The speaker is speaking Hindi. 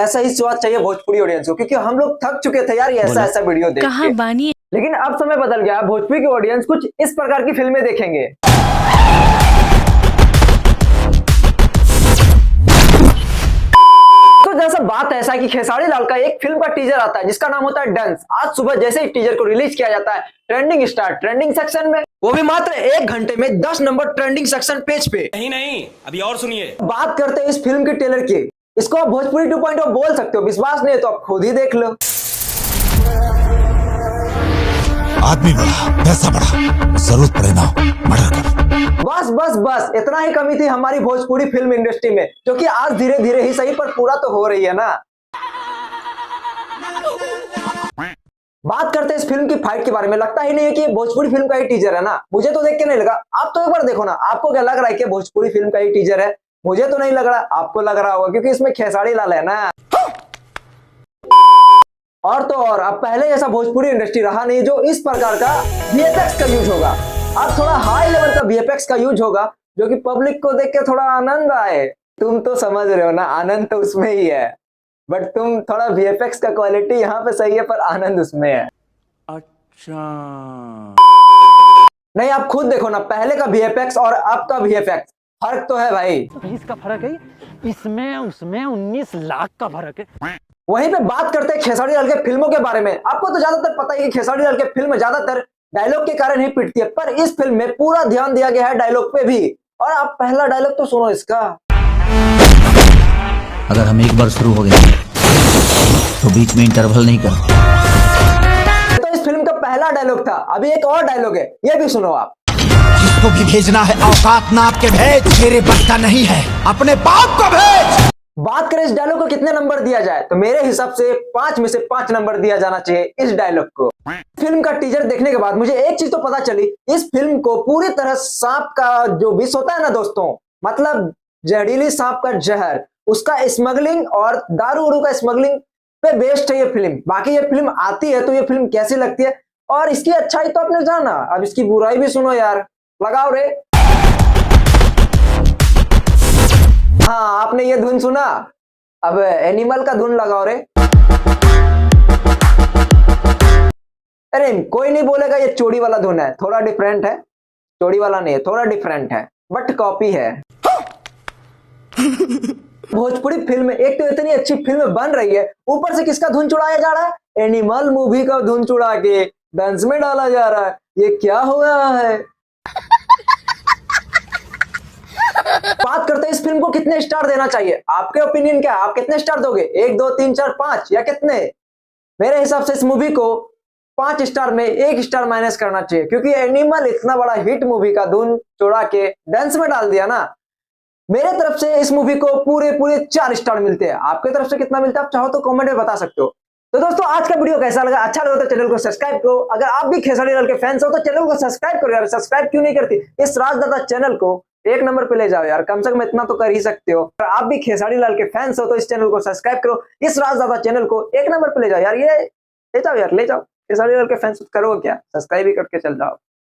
ऐसा ही स्वाद चाहिए भोजपुरी ऑडियंस को, क्योंकि हम लोग थक चुके थे यार ये ऐसा वीडियो देख के। बानी। लेकिन अब समय बदल गया, भोजपुरी की ऑडियंस कुछ इस प्रकार की फिल्में देखेंगे। तो जैसा बात ऐसा है कि खेसारी लाल का एक फिल्म का टीजर आता है जिसका नाम होता है डंस। आज सुबह जैसे ही टीजर को रिलीज किया जाता है, ट्रेंडिंग सेक्शन में, वो भी मात्र 1 घंटे में 10 नंबर ट्रेंडिंग सेक्शन पेज पे। नहीं, अभी और सुनिए। बात करते हैं इस फिल्म के ट्रेलर की। इसको आप भोजपुरी 2.0 बोल सकते हो, विश्वास नहीं है तो आप खुद ही देख लो। आदमी बड़ा, पैसा बड़ा, जरूरत पड़े ना मर्डर कर। बस इतना ही कमी थी हमारी भोजपुरी फिल्म इंडस्ट्री में, जो कि आज धीरे धीरे ही सही पर पूरा तो हो रही है ना। बात करते हैं इस फिल्म की फाइट के बारे में। लगता ही नहीं है कि भोजपुरी फिल्म का ही टीजर है ना। मुझे तो देख के नहीं लगा। आप तो एक बार देखो ना, आपको क्या लग रहा है कि भोजपुरी फिल्म का ही टीजर है? मुझे तो नहीं लग रहा, आपको लग रहा होगा क्योंकि इसमें खेसारी लाल है ना। और तो और अब पहले जैसा भोजपुरी इंडस्ट्री रहा नहीं जो इस प्रकार का वीएफएक्स का यूज होगा। अब थोड़ा हाई लेवल का वीएफएक्स का यूज होगा जो कि पब्लिक को देख के थोड़ा आनंद आए। तुम तो समझ रहे हो ना, आनंद तो उसमें ही है, बट तुम थोड़ा वीएफएक्स का क्वालिटी यहाँ पे सही है पर आनंद उसमें है। अच्छा नहीं, आप खुद देखो ना, पहले का वीएफएक्स और अब का वीएफएक्स फर्क तो है भाई। 20 का फर्क है, इसमें उसमें 19 लाख का फर्क है। वहीं पे बात करते हैं खेसारी लाल के फिल्मों के बारे में। आपको तो ज्यादातर पता ही है कि खेसारी लाल के फिल्म ज्यादातर डायलॉग के कारण ही पिटती है, पर इस फिल्म में पूरा ध्यान दिया गया है डायलॉग पे भी। और आप पहला डायलॉग तो सुनो इसका। अगर हम एक बार शुरू हो गए तो बीच में इंटरवल नहीं करते। तो इस फिल्म का पहला डायलॉग था। अभी एक और डायलॉग है, ये भी सुनो आप। जिसको भी भेजना है औकात नाप के भेज, मेरे बस का नहीं है, अपने बाप को भेज। बात करें इस डायलॉग को कितने नंबर दिया जाए, तो मेरे हिसाब से 5 में से 5 नंबर दिया जाना चाहिए इस डायलॉग को। फिल्म का टीजर देखने के बाद मुझे एक चीज तो पता चली, इस फिल्म को पूरी तरह सांप का जो विष होता है ना दोस्तों, मतलब जहरीली सांप का जहर, उसका स्मगलिंग और दारू उरू का स्मगलिंग पे बेस्ड है ये फिल्म। बाकी ये फिल्म आती है तो ये फिल्म कैसी लगती है और इसकी अच्छाई तो आपने जाना, अब इसकी बुराई भी सुनो यार। लगाओ रे। हाँ, आपने ये धुन सुना, अब एनिमल का धुन लगाओ रे। अरे कोई नहीं बोलेगा ये चोरी वाला धुन है, थोड़ा डिफरेंट है। चोरी वाला नहीं है, थोड़ा डिफरेंट है, बट कॉपी है। भोजपुरी फिल्म एक तो इतनी अच्छी फिल्म बन रही है, ऊपर से किसका धुन चुड़ाया जा रहा है? एनिमल मूवी का धुन चुड़ा के डांस में डाला जा रहा है। ये क्या हो रहा है? बात करते हैं इस फिल्म को कितने स्टार देना चाहिए। आपके ओपिनियन क्या है? आप कितने स्टार दोगे? 1 2 3 4 5 या कितने? मेरे हिसाब से इस मूवी को 5 स्टार में 1 स्टार माइनस करना चाहिए, क्योंकि एनिमल इतना बड़ा हिट मूवी का धुन चुड़ा के डांस में डाल दिया ना। मेरे तरफ से इस मूवी को पूरे 4 स्टार मिलते हैं। आपके तरफ से कितना मिलता है आप चाहो तो कमेंट में बता सकते हो। तो दोस्तों आज का वीडियो कैसा लगा? अच्छा लगा तो चैनल को सब्सक्राइब करो। अगर आप भी खेसारी लाल के फैंस हो तो चैनल को सब्सक्राइब करो यार। सब्सक्राइब क्यों नहीं करती? इस राजदादा चैनल को 1 नंबर पे ले जाओ यार, कम से कम इतना तो कर ही सकते हो। अगर आप भी खेसारी लाल के फैंस हो तो इस चैनल को सब्सक्राइब करो, इस राजदादा चैनल को 1 नंबर पे ले जाओ यार। ये ले जाओ यार, ले जाओ। खेसारी लाल के फैंस करो क्या, सब्सक्राइब ही करके चल जाओ।